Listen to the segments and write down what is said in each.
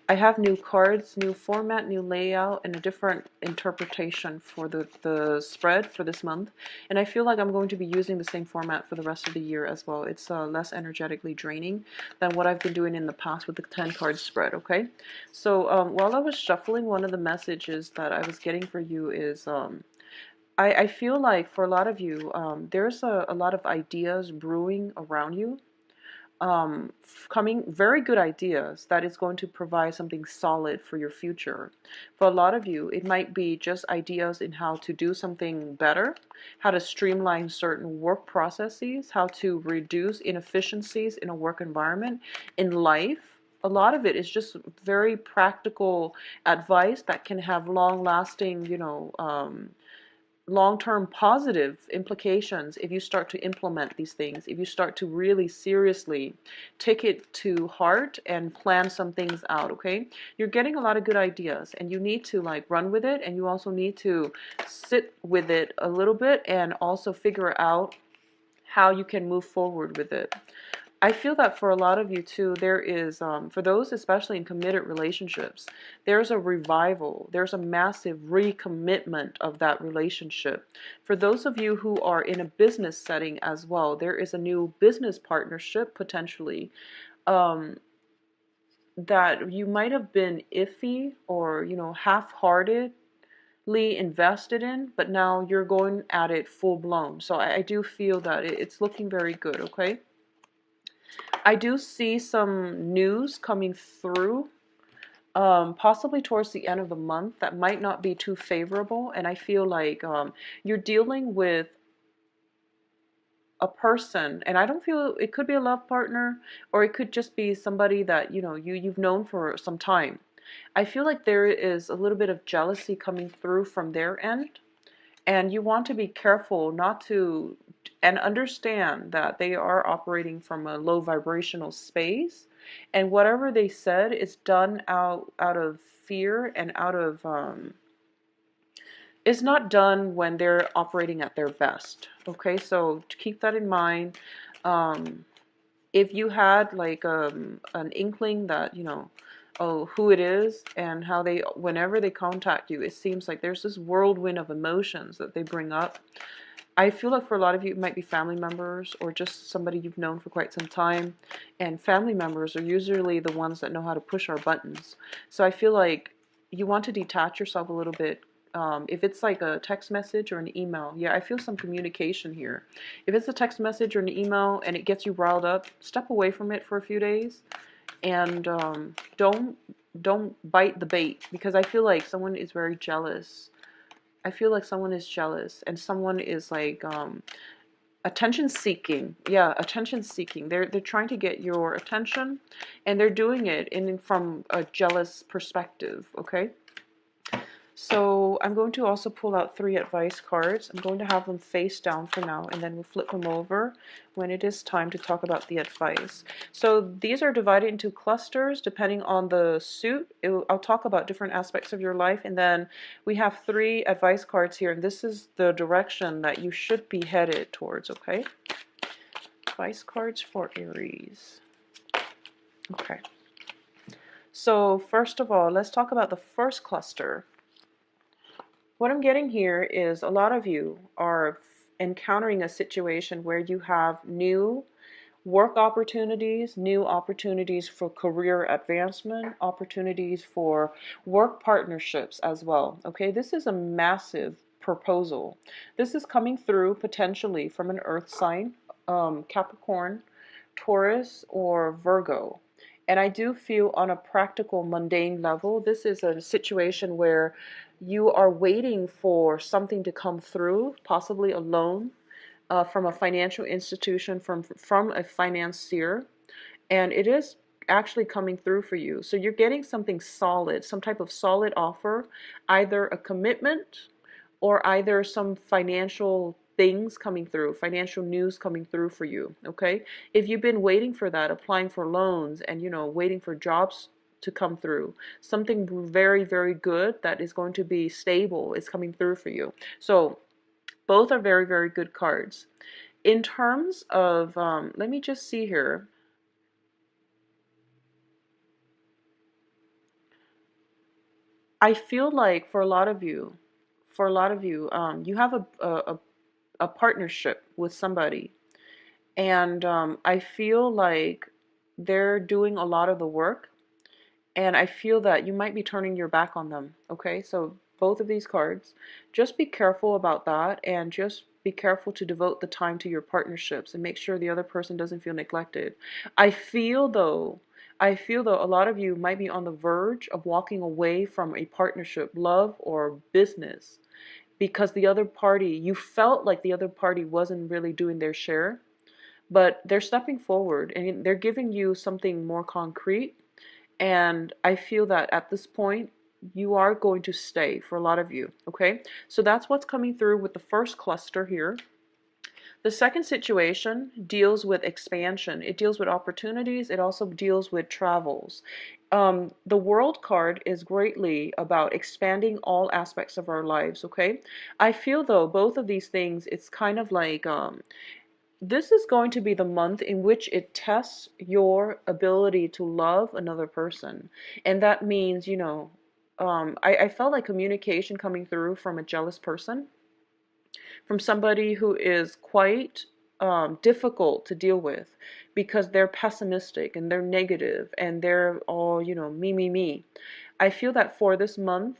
I have new cards, new format, new layout, and a different interpretation for the spread for this month. And I feel like I'm going to be using the same format for the rest of the year as well. It's less energetically draining than what I've been doing in the past with the 10 card spread, okay? So while I was shuffling, one of the messages that I was getting for you is I feel like for a lot of you, there's a lot of ideas brewing around you, coming very good ideas that is going to provide something solid for your future. For a lot of you, it might be just ideas in how to do something better, how to streamline certain work processes, how to reduce inefficiencies in a work environment, in life. A lot of it is just very practical advice that can have long lasting, long-term positive implications if you start to implement these things, if you start to really seriously take it to heart and plan some things out, okay? You're getting a lot of good ideas and you need to like run with it, and you also need to sit with it a little bit and also figure out how you can move forward with it. I feel that for a lot of you too, there is, for those especially in committed relationships, there's a revival, there's a massive recommitment of that relationship. For those of you who are in a business setting as well, there is a new business partnership potentially, that you might have been iffy or, half-heartedly invested in, but now you're going at it full blown. So I do feel that it's looking very good, okay? I do see some news coming through, possibly towards the end of the month, that might not be too favorable. And I feel like you're dealing with a person, and I don't feel it could be a love partner, or it could just be somebody that you've known for some time. I feel like there is a little bit of jealousy coming through from their end, and you want to be careful not to, and understand that they are operating from a low vibrational space, and whatever they said is done out of fear and out of it's not done when they're operating at their best, okay? So to keep that in mind, um, if you had like an inkling that oh, who it is and how they, whenever they contact you, it seems like there's this whirlwind of emotions that they bring up. I feel like for a lot of you it might be family members or just somebody you've known for quite some time, and family members are usually the ones that know how to push our buttons. So I feel like you want to detach yourself a little bit. If it's like a text message or an email, yeah, I feel some communication here. If it's a text message or an email and it gets you riled up, step away from it for a few days, and don't bite the bait, because I feel like someone is very jealous. I feel like someone is jealous, and someone is like attention seeking. Yeah, attention seeking. They're trying to get your attention, and they're doing it in from a jealous perspective, okay? So I'm going to also pull out 3 advice cards. I'm going to have them face down for now, and then we'll flip them over when it is time to talk about the advice. So these are divided into clusters depending on the suit. I'll talk about different aspects of your life, and then we have 3 advice cards here, and this is the direction that you should be headed towards, okay? Advice cards for Aries. Okay. So first of all, let's talk about the first cluster. What I'm getting here is a lot of you are encountering a situation where you have new work opportunities, new opportunities for career advancement, opportunities for work partnerships as well. Okay, this is a massive proposal. This is coming through potentially from an earth sign, Capricorn, Taurus, or Virgo. And I do feel on a practical, mundane level, this is a situation where you are waiting for something to come through, possibly a loan from a financial institution, from a financier, and it is actually coming through for you. So you're getting something solid, some type of solid offer, either a commitment or either some financial things coming through, financial news coming through for you, okay? If you've been waiting for that, applying for loans and, waiting for jobs to come through, something very, very good that is going to be stable is coming through for you. So both are very, very good cards. In terms of, let me just see here. I feel like for a lot of you, you have a partnership with somebody, and I feel like they're doing a lot of the work, and I feel that you might be turning your back on them. Okay, so both of these cards, just be careful about that, and just be careful to devote the time to your partnerships and make sure the other person doesn't feel neglected. I feel though, a lot of you might be on the verge of walking away from a partnership, love or business, because the other party, you felt like the other party wasn't really doing their share, but they're stepping forward and they're giving you something more concrete. And I feel that at this point, you are going to stay for a lot of you. Okay, so that's what's coming through with the first cluster here. The second situation deals with expansion. It deals with opportunities. It also deals with travels. The World card is greatly about expanding all aspects of our lives, okay? I feel though both of these things, it's kind of like this is going to be the month in which it tests your ability to love another person. And that means, I felt like communication coming through from a jealous person, from somebody who is quite difficult to deal with because they're pessimistic and they're negative and they're all, me, me, me. I feel that for this month,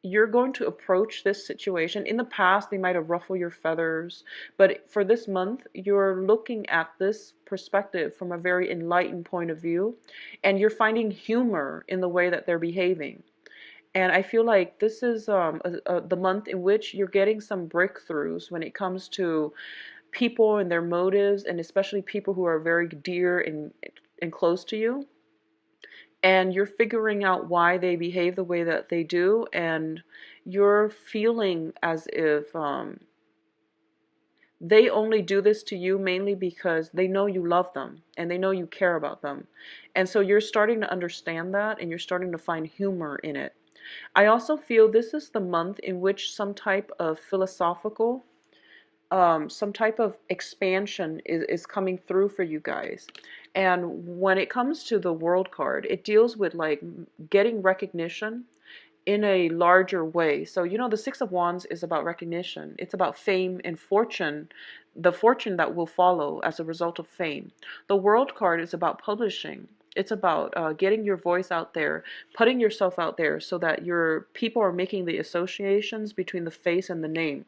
you're going to approach this situation. In the past, they might have ruffled your feathers, but for this month, you're looking at this perspective from a very enlightened point of view, and you're finding humor in the way that they're behaving. And I feel like this is the month in which you're getting some breakthroughs when it comes to people and their motives, and especially people who are very dear and close to you. And you're figuring out why they behave the way that they do, and you're feeling as if they only do this to you mainly because they know you love them and they know you care about them. And so you're starting to understand that, and you're starting to find humor in it. I also feel this is the month in which some type of philosophical, some type of expansion is coming through for you guys. And when it comes to the World card, it deals with like getting recognition in a larger way. So, the Six of Wands is about recognition. It's about fame and fortune, the fortune that will follow as a result of fame. The World card is about publishing. It's about getting your voice out there, putting yourself out there so that your people are making the associations between the face and the name.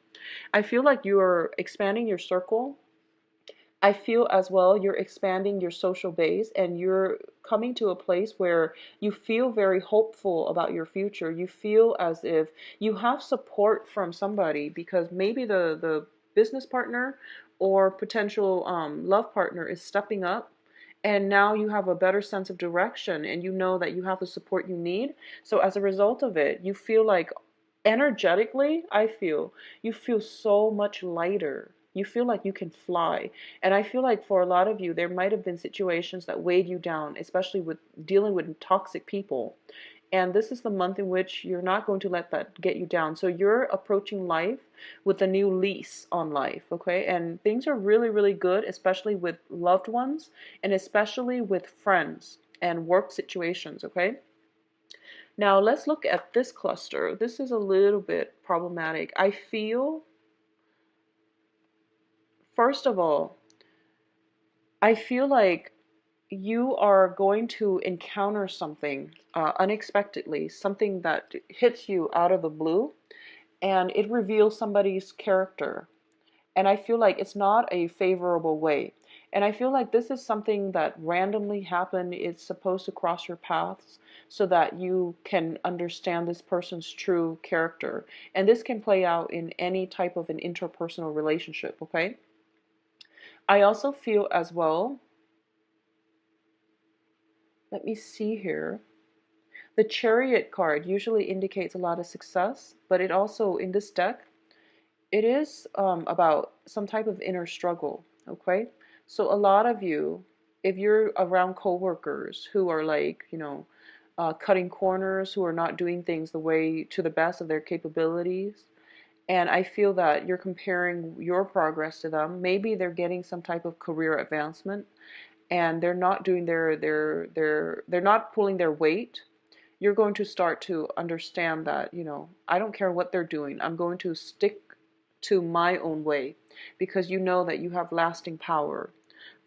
I feel like you are expanding your circle. I feel as well you're expanding your social base, and you're coming to a place where you feel very hopeful about your future. You feel as if you have support from somebody, because maybe the business partner or potential love partner is stepping up, and now you have a better sense of direction and you know that you have the support you need. So as a result of it, you feel like energetically, I feel you feel so much lighter. You feel like you can fly. And I feel like for a lot of you, there might have been situations that weighed you down, especially with dealing with toxic people. And this is the month in which you're not going to let that get you down. So you're approaching life with a new lease on life, okay? And things are really, really good, especially with loved ones and especially with friends and work situations, okay? Now let's look at this cluster. This is a little bit problematic. I feel, first of all, I feel like you are going to encounter something unexpectedly, something that hits you out of the blue, and it reveals somebody's character. And I feel like it's not a favorable way. And I feel like this is something that randomly happened. It's supposed to cross your paths so that you can understand this person's true character. And this can play out in any type of an interpersonal relationship, okay? I also feel as well, let me see here. The Chariot card usually indicates a lot of success, but it also, in this deck, it is about some type of inner struggle, okay? So a lot of you, if you're around coworkers who are like, cutting corners, who are not doing things the way to the best of their capabilities, and I feel that you're comparing your progress to them. Maybe they're getting some type of career advancement, and they're not doing they're not pulling their weight, you're going to start to understand that, I don't care what they're doing. I'm going to stick to my own way because you know that you have lasting power.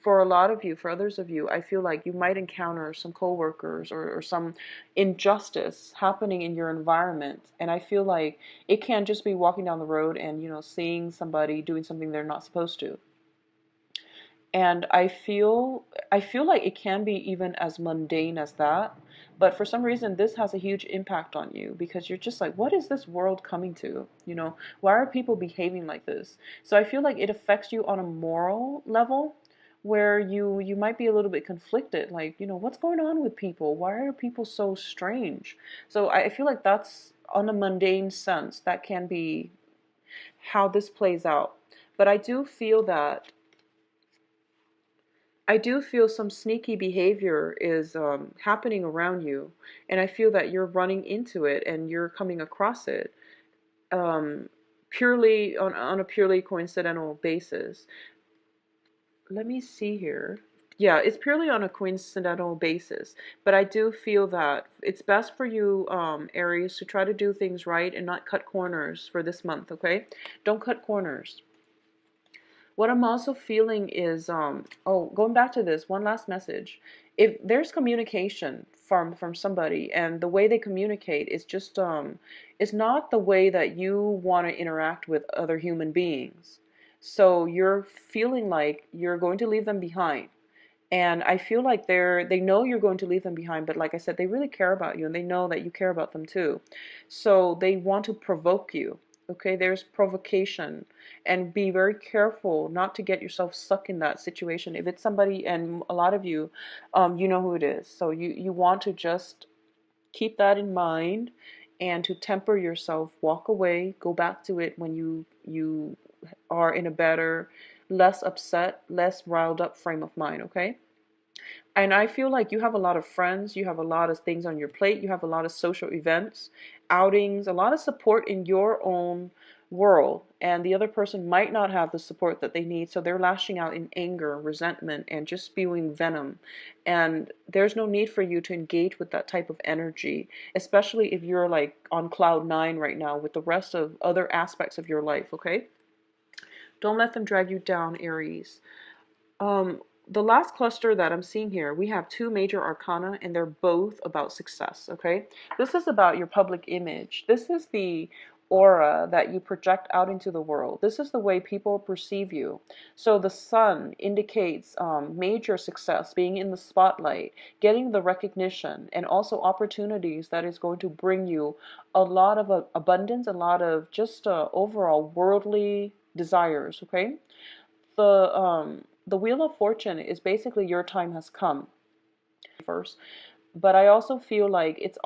For a lot of you, for others of you, I feel like you might encounter some coworkers or some injustice happening in your environment. And I feel like it can't just be walking down the road and, seeing somebody doing something they're not supposed to. And I feel like it can be even as mundane as that, but for some reason this has a huge impact on you because you're just like, what is this world coming to? Why are people behaving like this? So I feel like it affects you on a moral level where you might be a little bit conflicted, like, what's going on with people? Why are people so strange? So I feel like that's on a mundane sense that can be how this plays out. But I do feel some sneaky behavior is happening around you, and I feel that you're running into it and you're coming across it um, purely on a purely coincidental basis. Let me see here. Yeah, it's purely on a coincidental basis, but I do feel that it's best for you, Aries, to try to do things right and not cut corners for this month, okay? Don't cut corners. What I'm also feeling is, going back to this, one last message. If there's communication from somebody and the way they communicate is just, it's not the way that you want to interact with other human beings. So you're feeling like you're going to leave them behind. And I feel like they know you're going to leave them behind, but like I said, they really care about you and they know that you care about them too. So they want to provoke you. Okay, there's provocation, and be very careful not to get yourself stuck in that situation. If it's somebody, and a lot of you, you know who it is. So you want to just keep that in mind and to temper yourself, walk away, go back to it when you are in a better, less upset, less riled up frame of mind, okay? And I feel like you have a lot of friends, you have a lot of things on your plate, you have a lot of social events, outings, a lot of support in your own world. And the other person might not have the support that they need, so they're lashing out in anger, resentment, and just spewing venom. And there's no need for you to engage with that type of energy, especially if you're like on cloud nine right now with the rest of other aspects of your life, okay? Don't let them drag you down, Aries. Um, the last cluster that I'm seeing here, we have two major arcana, and they're both about success, okay? This is about your public image. This is the aura that you project out into the world. This is the way people perceive you. So the sun indicates major success, being in the spotlight, getting the recognition, and also opportunities that is going to bring you a lot of abundance, a lot of just overall worldly desires, okay? The Wheel of Fortune is basically your time has come first, but I also feel like it's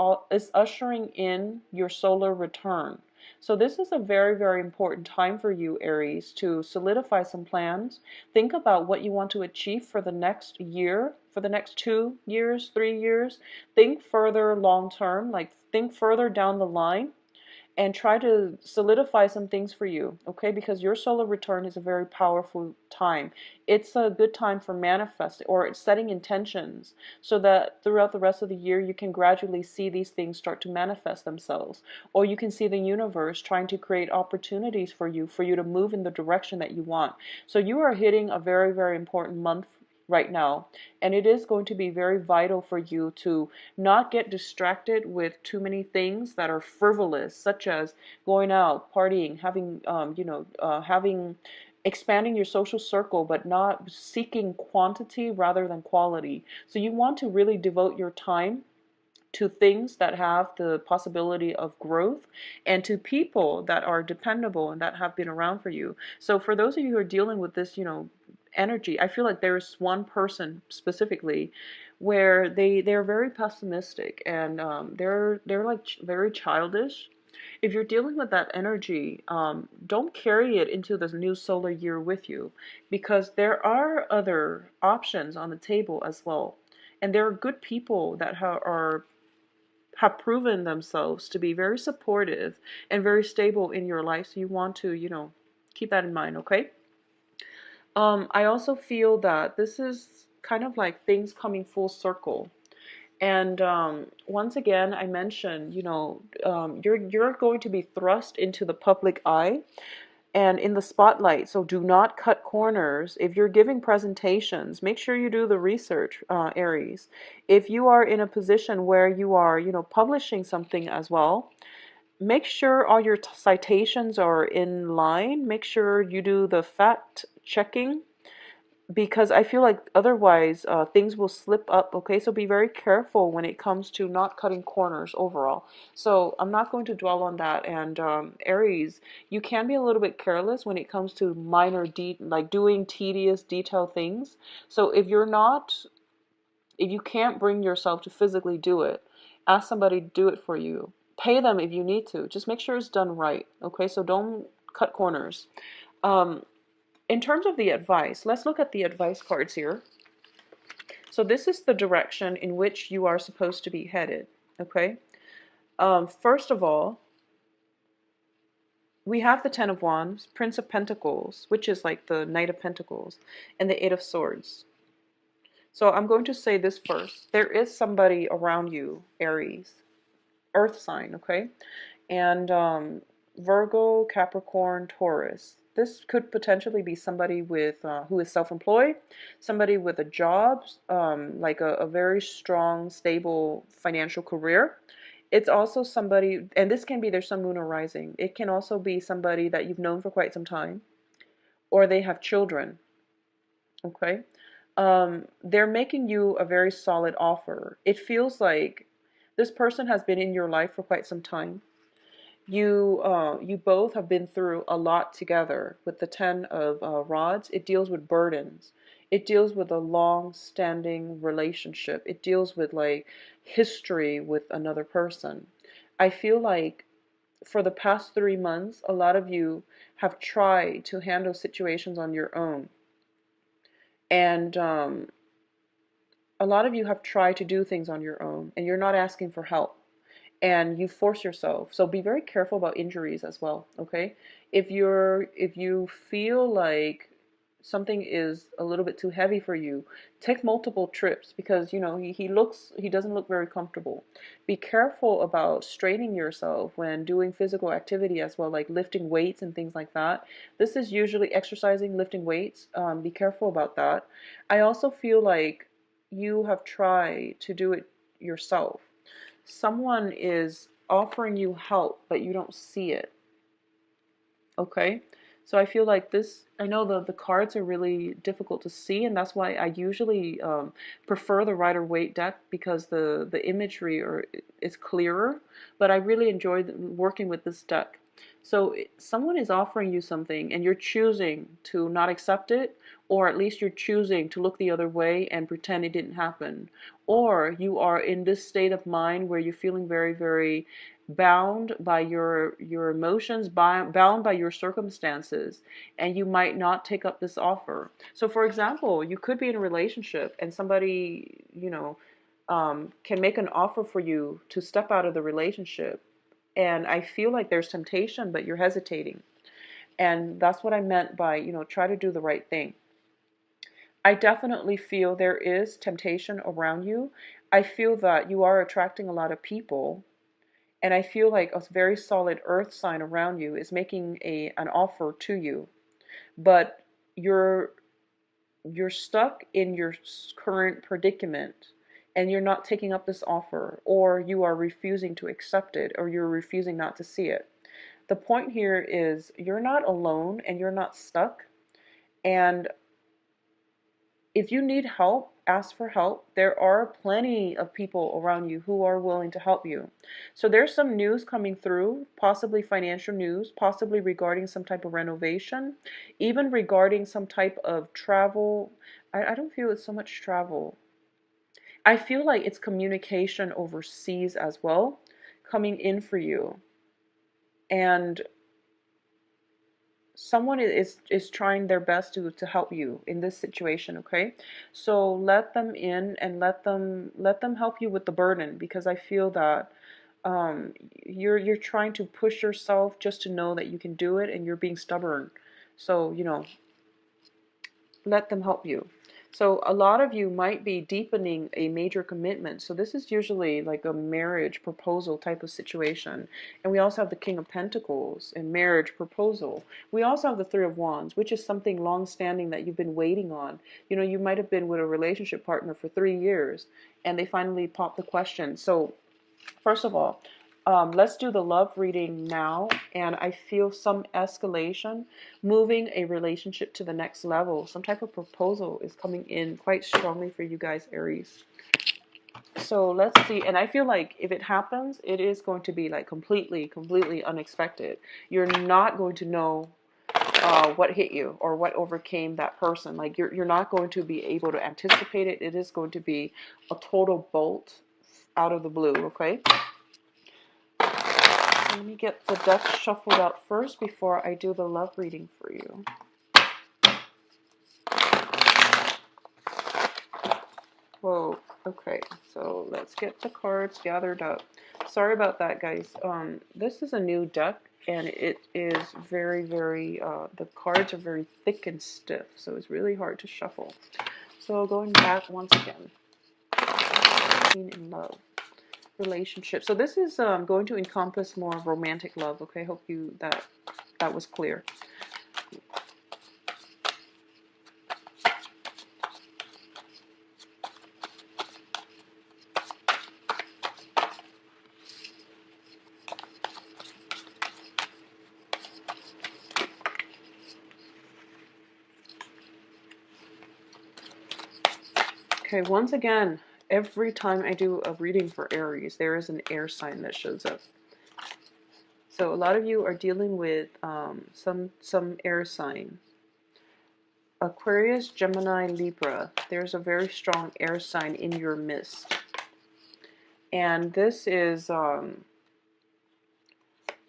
ushering in your solar return. So this is a very, very important time for you, Aries, to solidify some plans. Think about what you want to achieve for the next year, for the next 2 years, 3 years. Think further long term, like think further down the line and try to solidify some things for you, okay? Because your solar return is a very powerful time. It's a good time for manifesting or setting intentions so that throughout the rest of the year you can gradually see these things start to manifest themselves. Or you can see the universe trying to create opportunities for you to move in the direction that you want. So you are hitting a very, very important month right now, and it is going to be very vital for you to not get distracted with too many things that are frivolous, such as going out, partying, having expanding your social circle, but not seeking quantity rather than quality. So you want to really devote your time to things that have the possibility of growth and to people that are dependable and that have been around for you. So for those of you who are dealing with this, energy, I feel like there's one person specifically where they're very pessimistic and they're like very childish. If you're dealing with that energy, don't carry it into this new solar year with you, because there are other options on the table as well. And there are good people that have proven themselves to be very supportive and very stable in your life. So you want to, keep that in mind, okay? I also feel that this is kind of like things coming full circle. And once again, I mentioned, you're going to be thrust into the public eye and in the spotlight. So do not cut corners. If you're giving presentations, make sure you do the research, Aries. If you are in a position where you are, publishing something as well, make sure all your citations are in line. Make sure you do the fact checking, because I feel like otherwise things will slip up. Okay, so be very careful when it comes to not cutting corners overall. So I'm not going to dwell on that. And Aries, you can be a little bit careless when it comes to minor like doing tedious detail things. So if you can't bring yourself to physically do it, ask somebody to do it for you. Pay them if you need to. Just make sure it's done right. Okay, so don't cut corners. Um, in terms of the advice, let's look at the advice cards here. So this is the direction in which you are supposed to be headed, okay? First of all, we have the Ten of Wands, Prince of Pentacles, which is like the Knight of Pentacles, and the Eight of Swords. So I'm going to say this first. There is somebody around you, Aries, Earth sign, okay? And Virgo, Capricorn, Taurus. This could potentially be somebody with who is self-employed, somebody with a job, like a very strong, stable financial career. It's also somebody, and this can be their sun, moon, or rising. It can also be somebody that you've known for quite some time, or they have children. Okay, they're making you a very solid offer. It feels like this person has been in your life for quite some time. You both have been through a lot together. With the Ten of Rods, it deals with burdens. It deals with a long-standing relationship. It deals with like history with another person. I feel like for the past 3 months, a lot of you have tried to handle situations on your own. And a lot of you have tried to do things on your own, and you're not asking for help, and you force yourself. So be very careful about injuries as well, okay? If you feel like something is a little bit too heavy for you, take multiple trips, because he doesn't look very comfortable. Be careful about straining yourself when doing physical activity as well, like lifting weights and things like that. This is usually exercising, lifting weights. Be careful about that. I also feel like you have tried to do it yourself. Someone is offering you help, but you don't see it. Okay? So I feel like this, I know the cards are really difficult to see, and that's why I usually prefer the Rider-Waite deck, because the imagery is clearer, but I really enjoy working with this deck. So someone is offering you something, and you're choosing to not accept it, or at least you're choosing to look the other way and pretend it didn't happen. Or you are in this state of mind where you're feeling very, very bound by your emotions, bound by your circumstances, and you might not take up this offer. So for example, you could be in a relationship and somebody can make an offer for you to step out of the relationship, and I feel like there's temptation, but you're hesitating. And that's what I meant by try to do the right thing. I definitely feel there is temptation around you. I feel that you are attracting a lot of people, and I feel like a very solid earth sign around you is making an offer to you. But you're you're stuck in your current predicament, and you're not taking up this offer, or you are refusing to accept it, or you're refusing not to see it. The point here is you're not alone, and you're not stuck. And if you need help, ask for help. There are plenty of people around you who are willing to help you. So there's some news coming through, possibly financial news, possibly regarding some type of renovation, even regarding some type of travel. I don't feel it's so much travel. I feel like it's communication overseas as well, coming in for you. And someone is trying their best to help you in this situation. Okay, so let them in, and let them help you with the burden, because I feel that you're trying to push yourself just to know that you can do it, and you're being stubborn. So let them help you. So a lot of you might be deepening a major commitment. So this is usually like a marriage proposal type of situation. And we also have the King of Pentacles and marriage proposal. We also have the Three of Wands, which is something long-standing that you've been waiting on. You know, you might have been with a relationship partner for 3 years and they finally popped the question. So first of all, let's do the love reading now. And I feel some escalation, moving a relationship to the next level. Some type of proposal is coming in quite strongly for you guys, Aries. So let's see. And I feel like if it happens, it is going to be like completely unexpected. You're not going to know what hit you or what overcame that person. Like you're not going to be able to anticipate it. It is going to be a total bolt out of the blue, okay? Let me get the deck shuffled out first before I do the love reading for you. Whoa, okay, so let's get the cards gathered up. Sorry about that, guys. This is a new deck, and it is very, the cards are very thick and stiff, so it's really hard to shuffle. So going back once again. Being in love. Relationship. So this is going to encompass more romantic love, okay? Hope you that was clear. Okay, once again, every time I do a reading for Aries, there is an air sign that shows up. So a lot of you are dealing with some air sign. Aquarius, Gemini, Libra. There's a very strong air sign in your midst. And this is,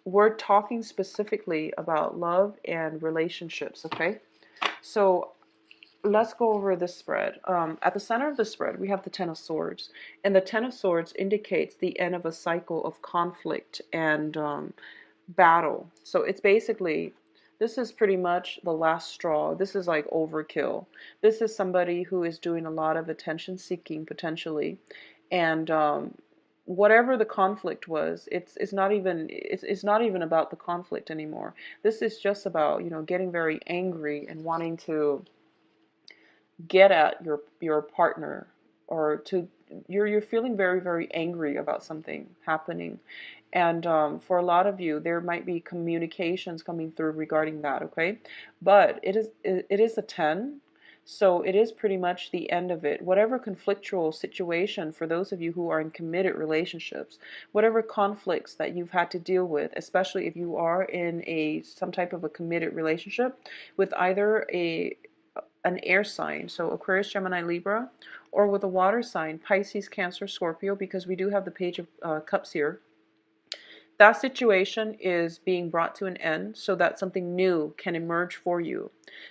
we're talking specifically about love and relationships, okay? So let's go over this spread. At the center of the spread, we have the Ten of Swords. And the Ten of Swords indicates the end of a cycle of conflict and battle. So it's basically, this is pretty much the last straw. This is like overkill. This is somebody who is doing a lot of attention seeking potentially. And whatever the conflict was, it's not even about the conflict anymore. This is just about, you know, getting very angry and wanting to get at your partner, or to you're feeling very angry about something happening. And for a lot of you, there might be communications coming through regarding that, okay? But it is a 10, so it is pretty much the end of it. Whatever conflictual situation, for those of you who are in committed relationships, whatever conflicts that you've had to deal with, especially if you are in some type of a committed relationship with either an air sign, so Aquarius, Gemini, Libra, or with a water sign, Pisces, Cancer, Scorpio, because we do have the Page of Cups here. That situation is being brought to an end so that something new can emerge for you.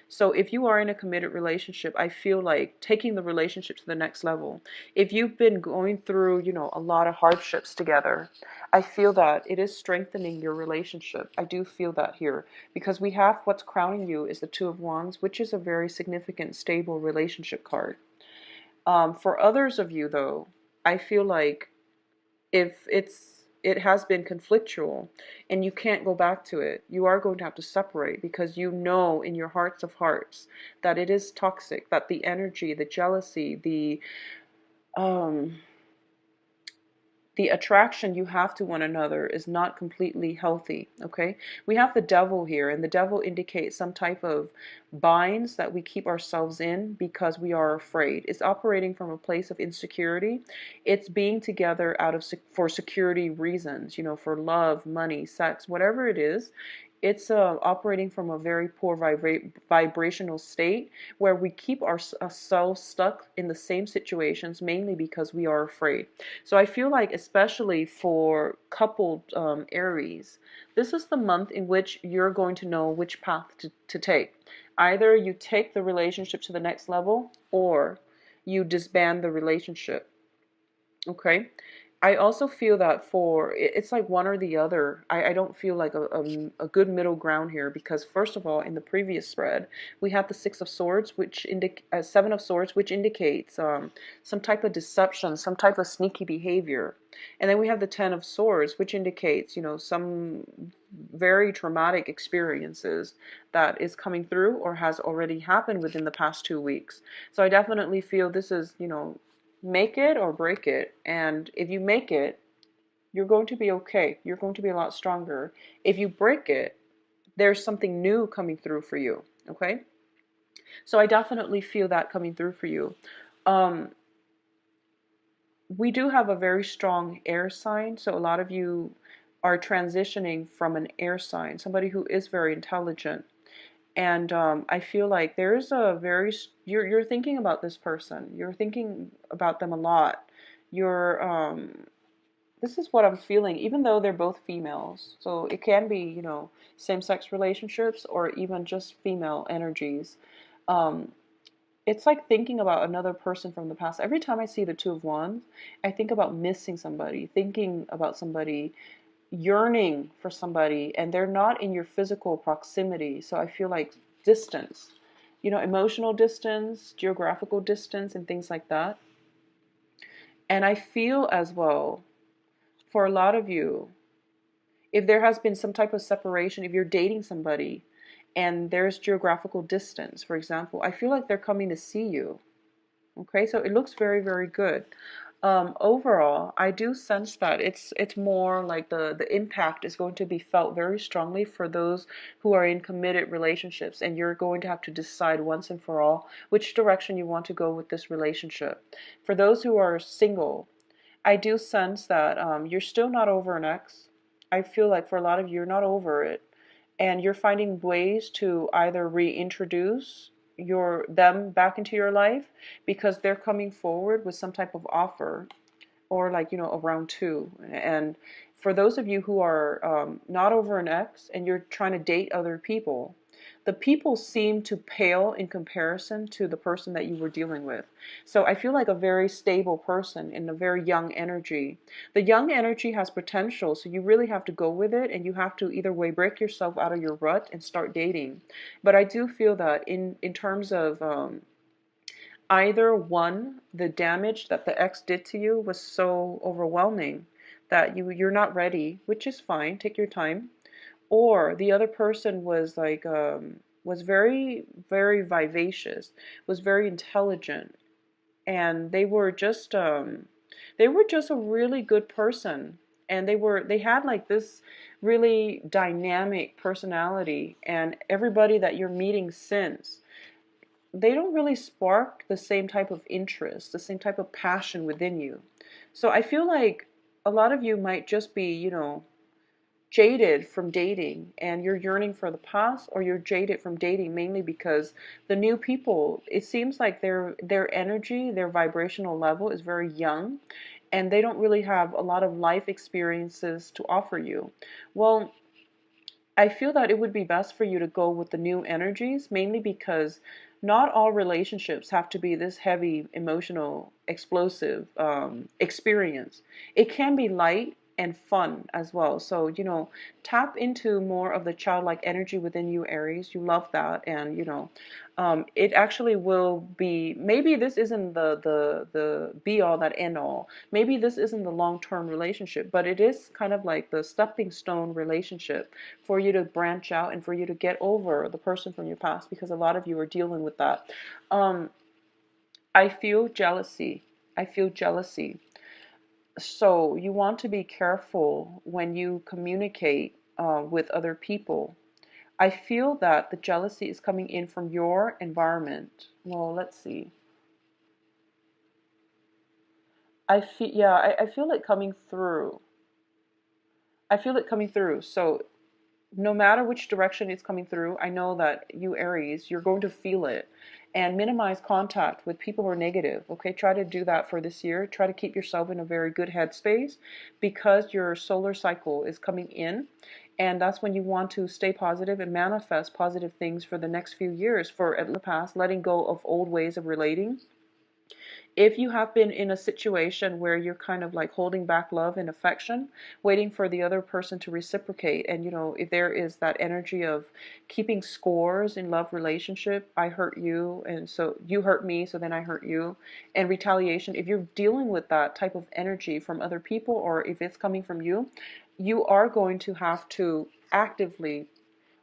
So if you are in a committed relationship, I feel like taking the relationship to the next level. If you've been going through, you know, a lot of hardships together, I feel that it is strengthening your relationship. I do feel that here, because we have what's crowning you is the Two of Wands, which is a very significant, stable relationship card. For others of you, though, I feel like if it has been conflictual and you can't go back to it, you are going to have to separate, because you know in your hearts of hearts that it is toxic, that the energy, the jealousy, the attraction you have to one another is not completely healthy, okay? We have the devil here, and the devil indicates some type of binds that we keep ourselves in because we are afraid. It's operating from a place of insecurity. It's being together for security reasons, you know, for love, money, sex, whatever it is. It's operating from a very poor vibrational state where we keep ourselves stuck in the same situations, mainly because we are afraid. So I feel like, especially for coupled Aries, this is the month in which you're going to know which path to take. Either you take the relationship to the next level, or you disband the relationship. Okay? I also feel that it's like one or the other. I don't feel like a good middle ground here, because first of all, in the previous spread, we had the Six of Swords, which Seven of Swords, which indicates some type of deception, some type of sneaky behavior. And then we have the Ten of Swords, which indicates, some very traumatic experiences that is coming through or has already happened within the past 2 weeks. So I definitely feel this is, make it or break it. And if you make it, you're going to be okay. You're going to be a lot stronger. If you break it, there's something new coming through for you. Okay? So I definitely feel that coming through for you. Um, we do have a very strong air sign. So a lot of you are transitioning from an air sign, somebody who is very intelligent. And I feel like there's you're thinking about this person. You're thinking about them a lot. You're this is what I'm feeling, even though they're both females. So it can be, same-sex relationships or even just female energies. Um, it's like thinking about another person from the past. Every time I see the Two of Wands, I think about missing somebody, thinking about somebody, yearning for somebody, and they're not in your physical proximity. So I feel like distance, emotional distance, geographical distance, and things like that. And I feel as well, for a lot of you, if there has been some type of separation, if you're dating somebody and there's geographical distance, for example, I feel like they're coming to see you. Okay, so it looks very, very good. Overall, I do sense that it's more like the impact is going to be felt very strongly for those who are in committed relationships, and you're going to have to decide once and for all which direction you want to go with this relationship. For those who are single, I do sense that you're still not over an ex. I feel like for a lot of you, you're not over it, and you're finding ways to either reintroduce them back into your life because they're coming forward with some type of offer, or like, a round two. And for those of you who are not over an ex and you're trying to date other people, the people seem to pale in comparison to the person that you were dealing with. So I feel like a very stable person in a very young energy. The young energy has potential, so you really have to go with it, and you have to either way break yourself out of your rut and start dating. But I do feel that in terms of either one, the damage that the ex did to you was so overwhelming that you're not ready, which is fine, take your time. Or the other person was like was very, very vivacious, was very intelligent, and they were just a really good person. And they had like this really dynamic personality, and everybody that you're meeting since, they don't really spark the same type of interest, the same type of passion within you. So I feel like a lot of you might just be, jaded from dating, and you're yearning for the past, or you're jaded from dating mainly because the new people, it seems like their energy, their vibrational level is very young, and they don't really have a lot of life experiences to offer you. Well, I feel that it would be best for you to go with the new energies, mainly because not all relationships have to be this heavy, emotional, explosive experience. It can be light and fun as well. So, tap into more of the childlike energy within you, Aries. You love that. And, it actually will be, maybe this isn't the be all that end all. Maybe this isn't the long-term relationship, but it is kind of like the stepping stone relationship for you to branch out and for you to get over the person from your past, because a lot of you are dealing with that. Um, I feel jealousy. I feel jealousy. So you want to be careful when you communicate with other people. I feel that the jealousy is coming in from your environment. Well, let's see. I feel it coming through. I feel it coming through. So no matter which direction it's coming through, I know that you Aries, you're going to feel it. And minimize contact with people who are negative. Okay, try to do that for this year. Try to keep yourself in a very good headspace, because your solar cycle is coming in, and that's when you want to stay positive and manifest positive things for the next few years. For at the past, letting go of old ways of relating If you have been in a situation where you're kind of like holding back love and affection, waiting for the other person to reciprocate, and if there is that energy of keeping scores in love relationship, I hurt you and so you hurt me, so then I hurt you, and retaliation, if you're dealing with that type of energy from other people, or if it's coming from you, you are going to have to actively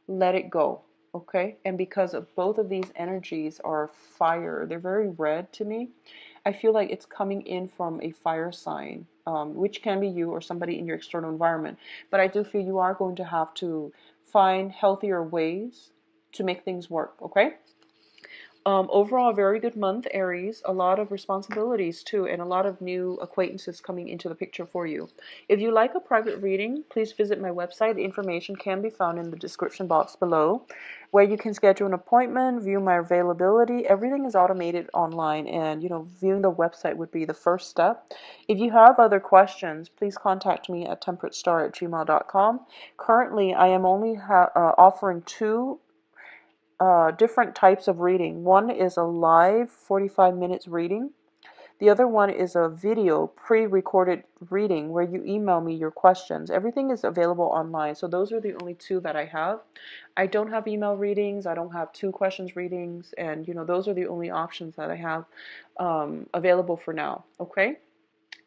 let it go. Okay? And because of both of these energies are fire, they're very red to me. I feel like it's coming in from a fire sign, which can be you or somebody in your external environment. But I do feel you are going to have to find healthier ways to make things work. Okay? Overall, a very good month, Aries. A lot of responsibilities too, and a lot of new acquaintances coming into the picture for you. If you like a private reading, please visit my website. The information can be found in the description box below, where you can schedule an appointment, view my availability. Everything is automated online, and viewing the website would be the first step. If you have other questions, please contact me at temperatestar@gmail.com. Currently, I am only offering two different types of reading. One is a live 45 minutes reading. The other one is a video pre-recorded reading where you email me your questions. Everything is available online. So those are the only two that I have. I don't have email readings. I don't have two questions readings. And those are the only options that I have available for now. Okay?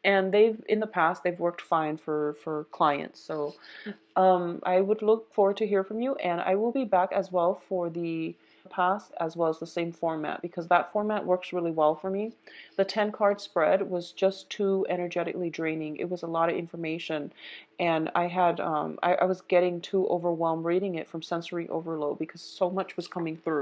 And in the past, they've worked fine for clients. So I would look forward to hear from you, and I will be back as well for the past as well as the same format, because that format works really well for me. The 10 card spread was just too energetically draining. It was a lot of information, and I was getting too overwhelmed reading it from sensory overload because so much was coming through.